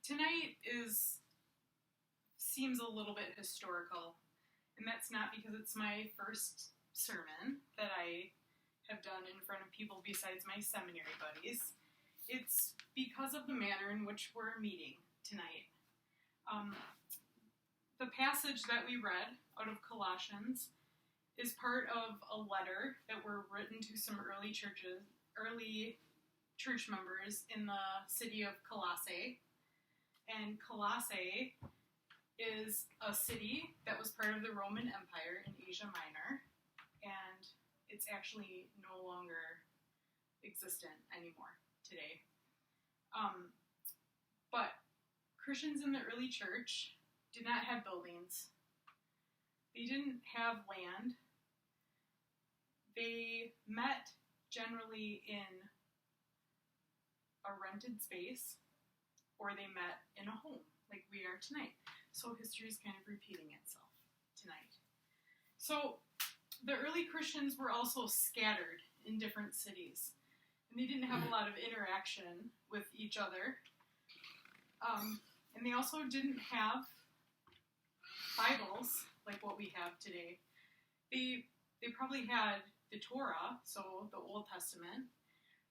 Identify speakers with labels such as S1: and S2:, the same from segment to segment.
S1: Tonight seems a little bit historical, and that's not because it's my first sermon that I have done in front of people besides my seminary buddies. It's because of the manner in which we're meeting tonight. The passage that we read out of Colossians is part of a letter that were written to some early church members in the city of Colossae. And Colossae is a city that was part of the Roman Empire in Asia Minor, and it's actually no longer existent anymore today. But Christians in the early church did not have buildings. They didn't have land. They met generally in a rented space, or they met in a home, like we are tonight. So history is kind of repeating itself tonight. So the early Christians were also scattered in different cities, and they didn't have a lot of interaction with each other. And they also didn't have Bibles like what we have today. They probably had the Torah, so the Old Testament,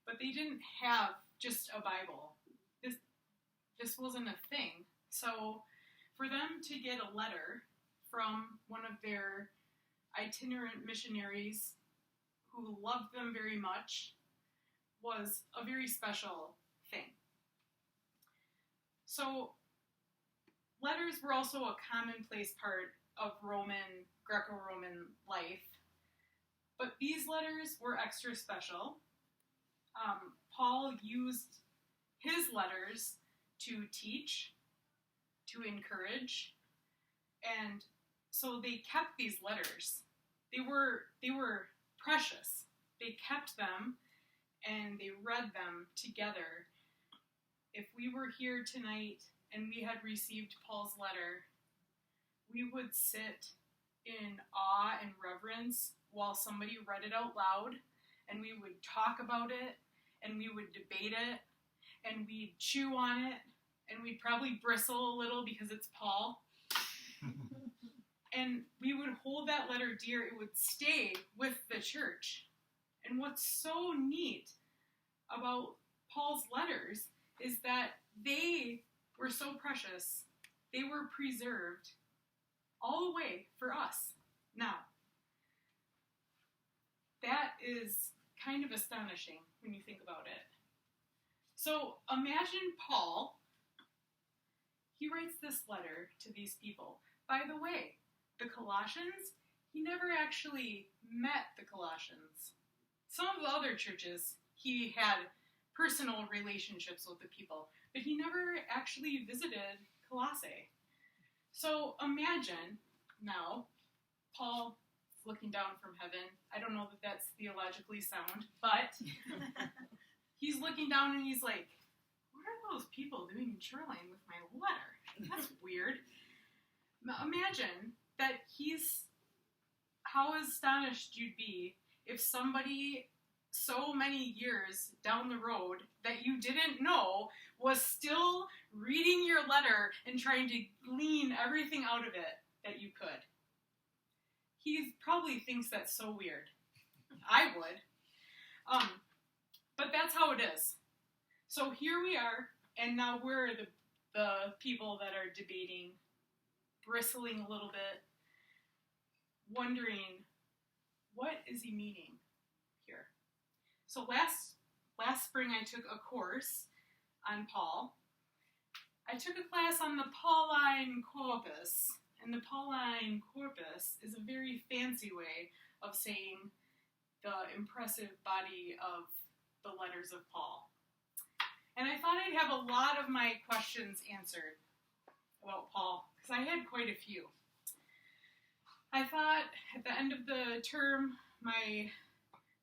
S1: but they didn't have just a Bible. This wasn't a thing. So for them to get a letter from one of their itinerant missionaries who loved them very much was a very special thing. So letters were also a commonplace part of Greco-Roman life, but these letters were extra special. Paul used his letters to teach, to encourage, and so they kept these letters. They were precious. They kept them, and they read them together. If we were here tonight and we had received Paul's letter, we would sit in awe and reverence while somebody read it out loud, and we would talk about it, and we would debate it, and we'd chew on it, and we'd probably bristle a little because it's Paul. And we would hold that letter dear. It would stay with the church. And what's so neat about Paul's letters is that they were so precious. They were preserved all the way for us now. That is kind of astonishing when you think about it. So imagine Paul, he writes this letter to these people. By the way, the Colossians, he never actually met the Colossians. Some of the other churches, he had personal relationships with the people, but he never actually visited Colossae. So imagine now, Paul is looking down from heaven. I don't know that that's theologically sound, but he's looking down and he's like, what are those people doing in Shoreline with my letter? That's weird. Imagine that how astonished you'd be if somebody so many years down the road that you didn't know was still reading your letter and trying to glean everything out of it that you could. He probably thinks that's so weird. I would. But that's how it is. So here we are, and now we're the people that are debating, bristling a little bit, wondering, what is he meaning here? So last spring I took a course on Paul. I took a class on the Pauline corpus, and the Pauline corpus is a very fancy way of saying the impressive body of the letters of Paul. And I thought I'd have a lot of my questions answered about Paul, because I had quite a few. I thought at the end of the term, my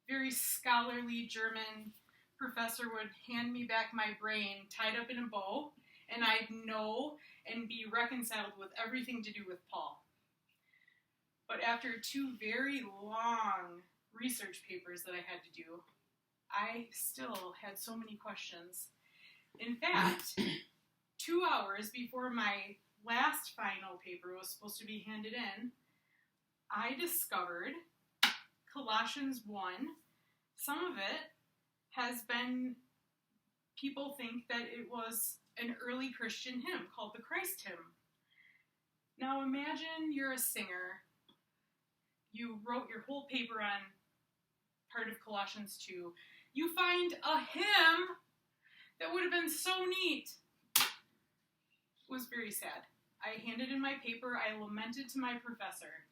S1: very scholarly German professor would hand me back my brain tied up in a bow, and I'd know and be reconciled with everything to do with Paul. But after 2 very long research papers that I had to do, I still had so many questions. In fact, 2 hours hours before my last final paper was supposed to be handed in, I discovered Colossians 1. Some of it has been, people think that it was an early Christian hymn called the Christ hymn. Now imagine you're a singer. You wrote your whole paper on part of Colossians 2. You find a hymn that would have been so neat. It was very sad. I handed in my paper. I lamented to my professor.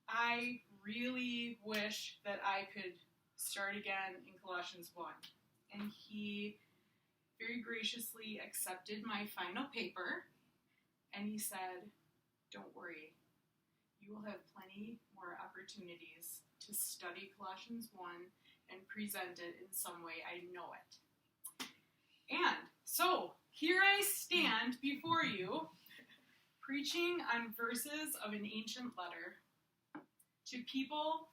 S1: I really wish that I could start again in Colossians 1. And he very graciously accepted my final paper. And he said, don't worry. You will have plenty more opportunities to study Colossians 1 and present it in some way. I know it. And so, here I stand before you, preaching on verses of an ancient letter to people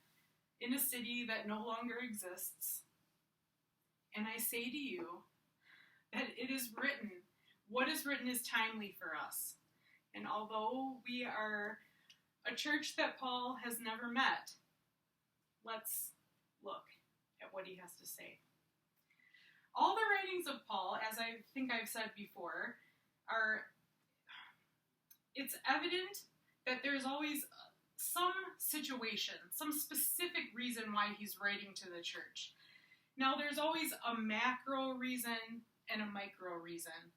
S1: in a city that no longer exists. And I say to you that it is written, what is written is timely for us. And although we are a church that Paul has never met, let's look at what he has to say. All the writings of Paul, as I think I've said before, it's evident that there's always some situation, some specific reason why he's writing to the church. Now, there's always a macro reason and a micro reason.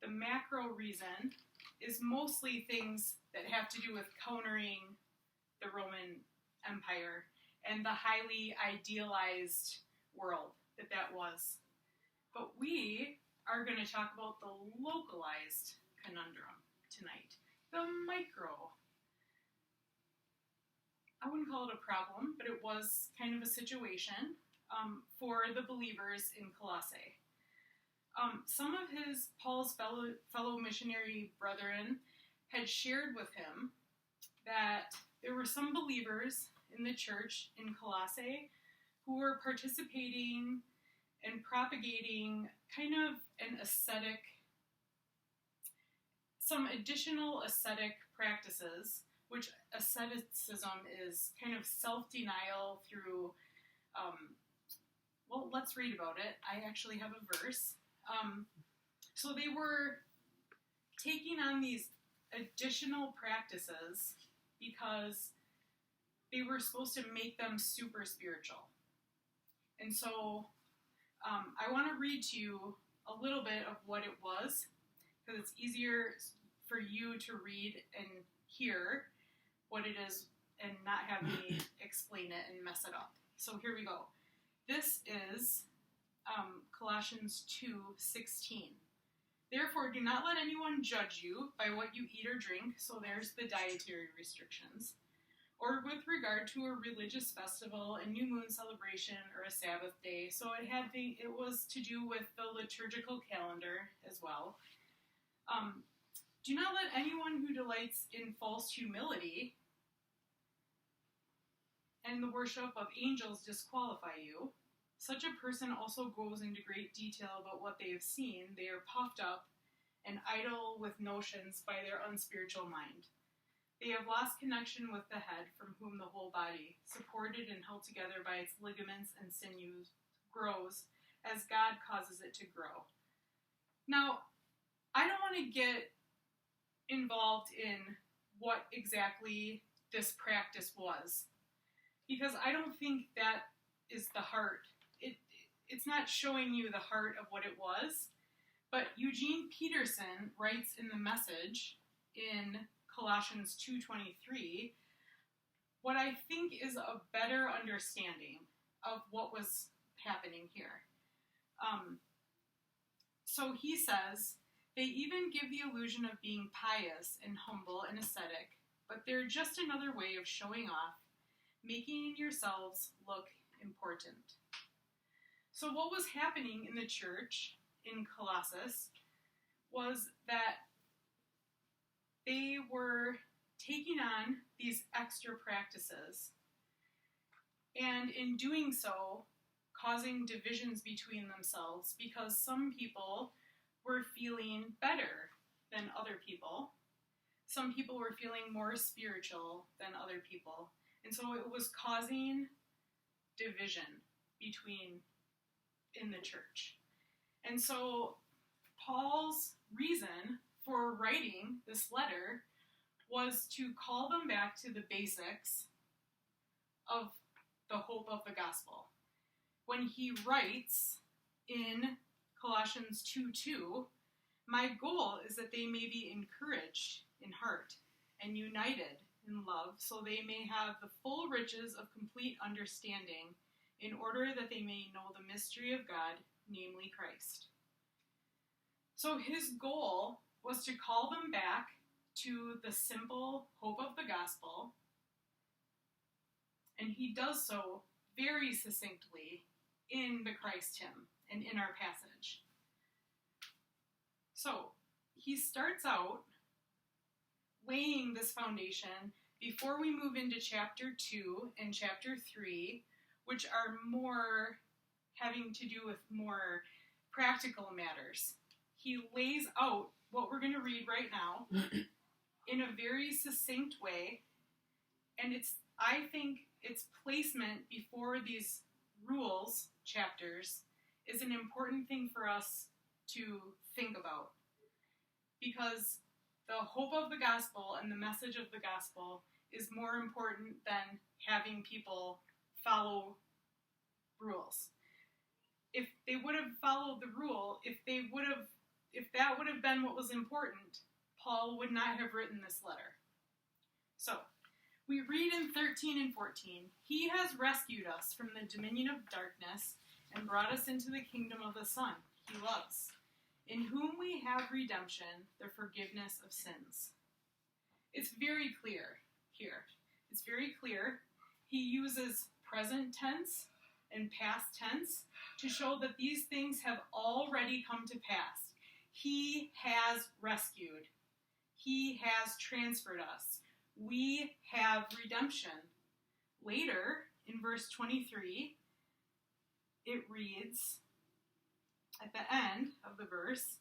S1: The macro reason is mostly things that have to do with countering the Roman Empire and the highly idealized world that was. But we are going to talk about the localized conundrum tonight, the micro. I wouldn't call it a problem, but it was kind of a situation for the believers in Colossae. Some of Paul's fellow missionary brethren had shared with him that there were some believers in the church in Colossae who were participating and propagating kind of an ascetic, some additional ascetic practices, which asceticism is kind of self-denial through, well, let's read about it. I actually have a verse. So they were taking on these additional practices because they were supposed to make them super spiritual. And so I want to read to you a little bit of what it was, because it's easier for you to read and hear what it is and not have me explain it and mess it up. So here we go. This is Colossians 2:16. Therefore, do not let anyone judge you by what you eat or drink, so there's the dietary restrictions, or with regard to a religious festival, a new moon celebration, or a Sabbath day. So it was to do with the liturgical calendar as well. Do not let anyone who delights in false humility and the worship of angels disqualify you. Such a person also goes into great detail about what they have seen. They are puffed up and idle with notions by their unspiritual mind. They have lost connection with the head, from whom the whole body, supported and held together by its ligaments and sinews, grows as God causes it to grow. Now, I don't want to get involved in what exactly this practice was, because I don't think that is the heart. It's not showing you the heart of what it was, but Eugene Peterson writes in the Message in Colossians 2:23 what I think is a better understanding of what was happening here. So he says, they even give the illusion of being pious and humble and ascetic, but they're just another way of showing off, making yourselves look important. So what was happening in the church in Colossus was that they were taking on these extra practices, and in doing so, causing divisions between themselves, because some people were feeling better than other people. Some people were feeling more spiritual than other people. And so it was causing division in the church. And so Paul's reason for writing this letter was to call them back to the basics of the hope of the gospel. When he writes in Colossians 2:2, my goal is that they may be encouraged in heart and united in love, so they may have the full riches of complete understanding, in order that they may know the mystery of God, namely Christ. So his goal was to call them back to the simple hope of the gospel, and he does so very succinctly in the Christ hymn and in our passage. So he starts out laying this foundation before we move into chapter 2 and chapter 3, which are more having to do with more practical matters. He lays out what we're going to read right now in a very succinct way, and I think its placement before these rules chapters is an important thing for us to think about, because the hope of the gospel and the message of the gospel is more important than having people follow rules. If they would have followed the rule, if that would have been what was important, Paul would not have written this letter. So, we read in 13 and 14, he has rescued us from the dominion of darkness and brought us into the kingdom of the Son he loves, in whom we have redemption, the forgiveness of sins. It's very clear here. It's very clear. He uses present tense and past tense to show that these things have already come to pass. He has rescued. He has transferred us. We have redemption. Later, in verse 23, it reads, at the end of the verse,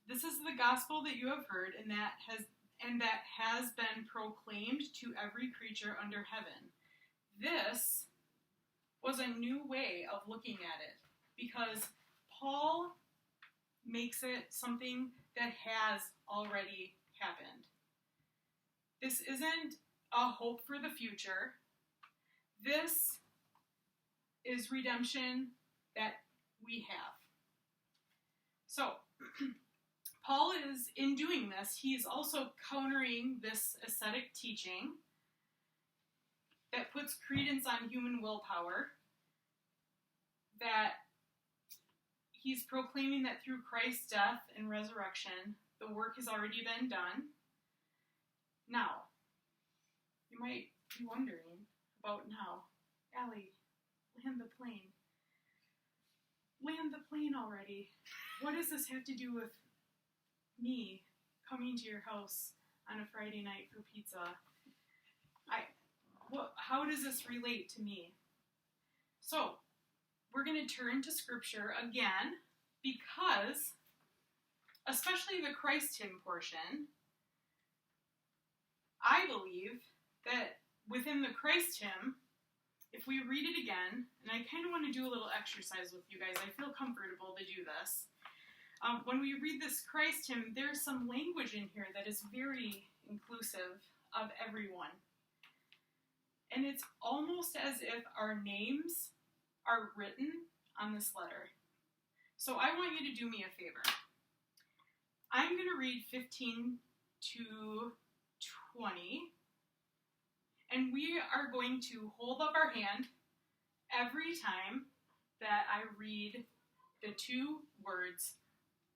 S1: this is the gospel that you have heard and that has been proclaimed to every creature under heaven. This was a new way of looking at it, because Paul makes it something that has already happened. This isn't a hope for the future. This is redemption that we have. So, Paul is, in doing this, he's also countering this ascetic teaching that puts credence on human willpower, that he's proclaiming that through Christ's death and resurrection, the work has already been done. Now, you might be wondering about now, Allie, land the plane. Land the plane already. What does this have to do with me coming to your house on a Friday night for pizza? How does this relate to me? So, we're going to turn to Scripture again, because, especially the Christ hymn portion, I believe that within the Christ hymn, if we read it again, and I kind of want to do a little exercise with you guys, I feel comfortable to do this. When we read this Christ hymn, there's some language in here that is very inclusive of everyone. And it's almost as if our names are written on this letter. So I want you to do me a favor. I'm going to read 15 to 20, and we are going to hold up our hand every time that I read the two words,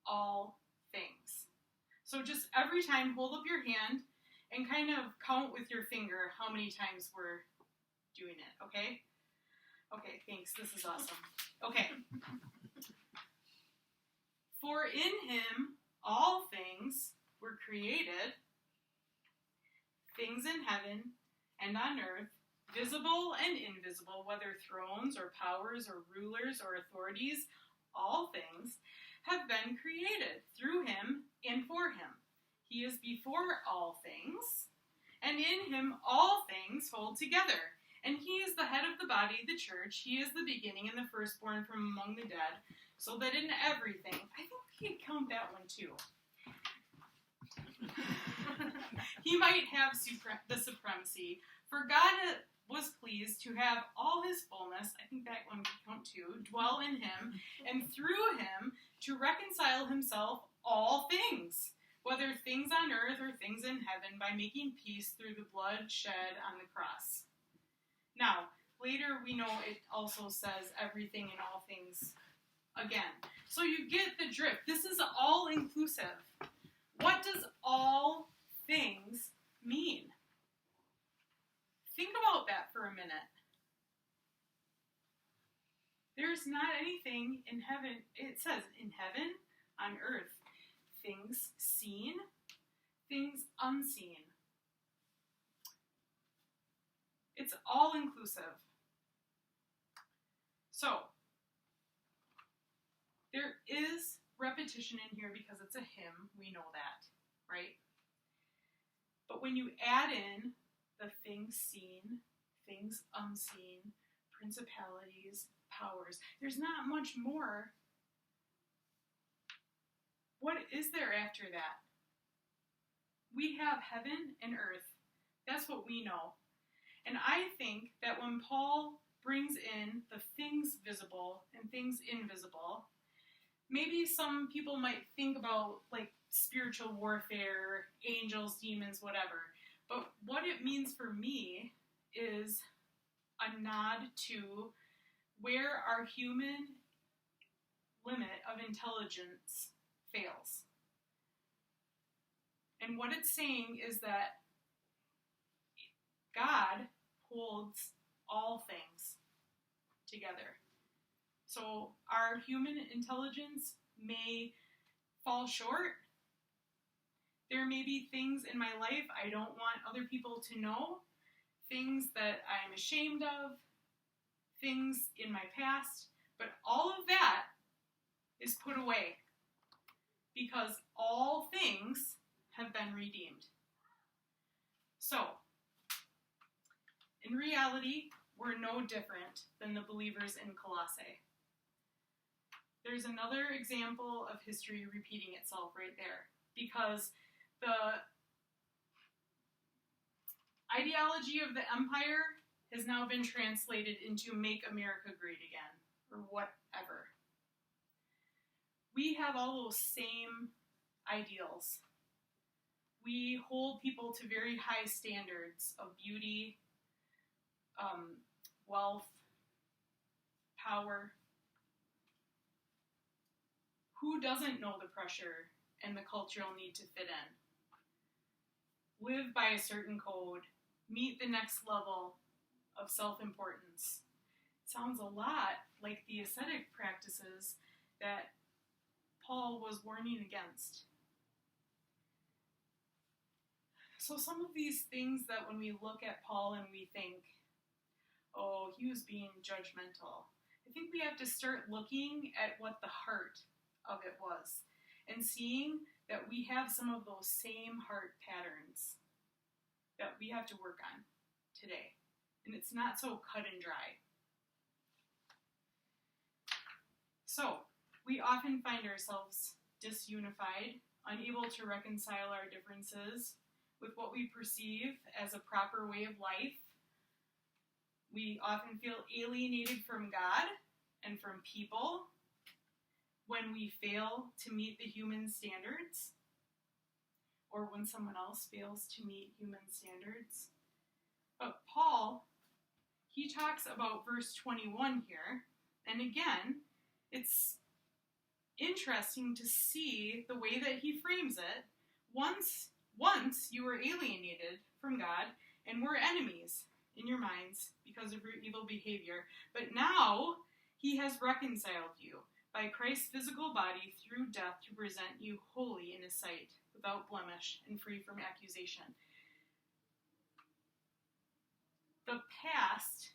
S1: all things. So just every time, hold up your hand and kind of count with your finger how many times we're doing it, okay? Okay, thanks. This is awesome. Okay. For in him all things were created, things in heaven and on earth, visible and invisible, whether thrones or powers or rulers or authorities, all things have been created through him and for him. He is before all things, and in him all things hold together. And he is the head of the body, the church. He is the beginning and the firstborn from among the dead, so that in everything, I think we can count that one too. He might have the supremacy. For God was pleased to have all his fullness, I think that one could count too, dwell in him, and through him to reconcile himself all things, whether things on earth or things in heaven, by making peace through the blood shed on the cross. Now, later we know it also says everything and all things again. So you get the drift. This is all inclusive. What does all things mean? Think about that for a minute. There's not anything in heaven, it says in heaven, on earth, things seen, things unseen. It's all inclusive. So, there is repetition in here because it's a hymn, we know that, right? But when you add in the things seen, things unseen, principalities, powers, there's not much more. What is there after that? We have heaven and earth. That's what we know. And I think that when Paul brings in the things visible and things invisible, maybe some people might think about like spiritual warfare, angels, demons, whatever. But what it means for me is a nod to where our human limit of intelligence fails. And what it's saying is that God holds all things together. So our human intelligence may fall short. There may be things in my life I don't want other people to know, things that I'm ashamed of, things in my past, but all of that is put away because all things have been redeemed. So, in reality, we're no different than the believers in Colossae. There's another example of history repeating itself right there, because the ideology of the empire has now been translated into Make America Great Again, or whatever. We have all those same ideals. We hold people to very high standards of beauty, wealth, power. Who doesn't know the pressure and the cultural need to fit in? Live by a certain code, meet the next level of self-importance. Sounds a lot like the ascetic practices that Paul was warning against. So some of these things that when we look at Paul and we think, oh, he was being judgmental, I think we have to start looking at what the heart of it was and seeing that we have some of those same heart patterns that we have to work on today. And it's not so cut and dry. So, we often find ourselves disunified, unable to reconcile our differences with what we perceive as a proper way of life. We often feel alienated from God and from people when we fail to meet the human standards, or when someone else fails to meet human standards. But Paul, he talks about verse 21 here, and again, it's interesting to see the way that he frames it. Once you were alienated from God and were enemies in your minds because of your evil behavior, but now he has reconciled you by Christ's physical body through death to present you holy in his sight, without blemish and free from accusation. The past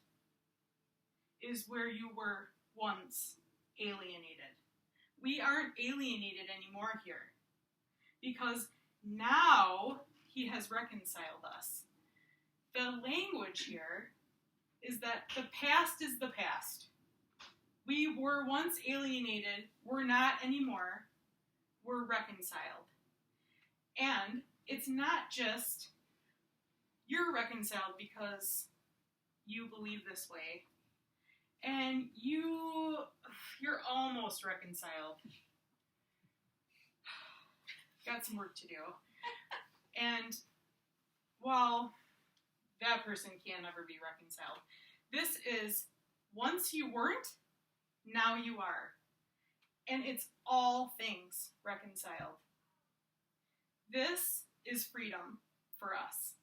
S1: is where you were once alienated. We aren't alienated anymore here, because now he has reconciled us. The language here is that the past is the past. We were once alienated, we're not anymore, we're reconciled. And it's not just you're reconciled because you believe this way, and you're almost reconciled. Got some work to do. And while that person can never be reconciled, this is once you weren't, now you are. And it's all things reconciled. This is freedom for us.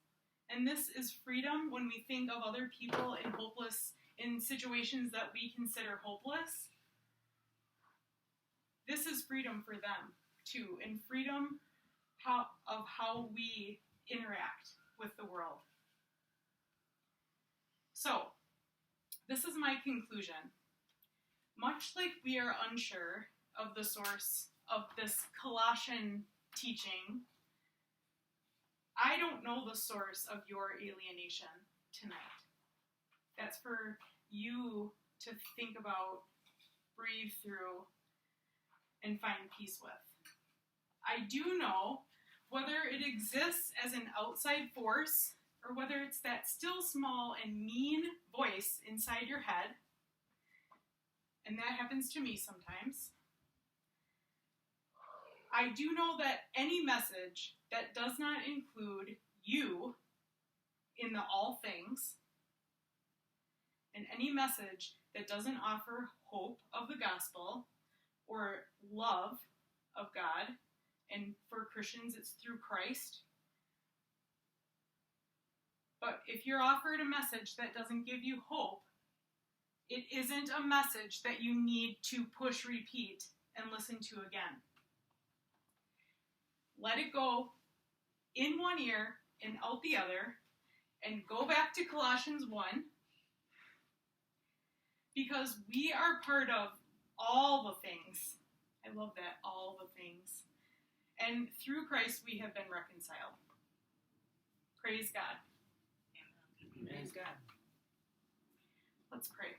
S1: And this is freedom when we think of other people in situations that we consider hopeless. This is freedom for them too, and freedom of how we interact with the world. So, this is my conclusion. Much like we are unsure of the source of this Colossian teaching, I don't know the source of your alienation tonight. That's for you to think about, breathe through, and find peace with. I do know whether it exists as an outside force or whether it's that still small and mean voice inside your head, and that happens to me sometimes. I do know that any message that does not include you in the all things, and any message that doesn't offer hope of the gospel or love of God, and for Christians it's through Christ. But if you're offered a message that doesn't give you hope, it isn't a message that you need to push repeat and listen to again. Let it go in one ear and out the other, and go back to Colossians 1, because we are part of all the things. I love that, all the things. And through Christ we have been reconciled. Praise God.
S2: Amen.
S1: Praise God. Let's pray.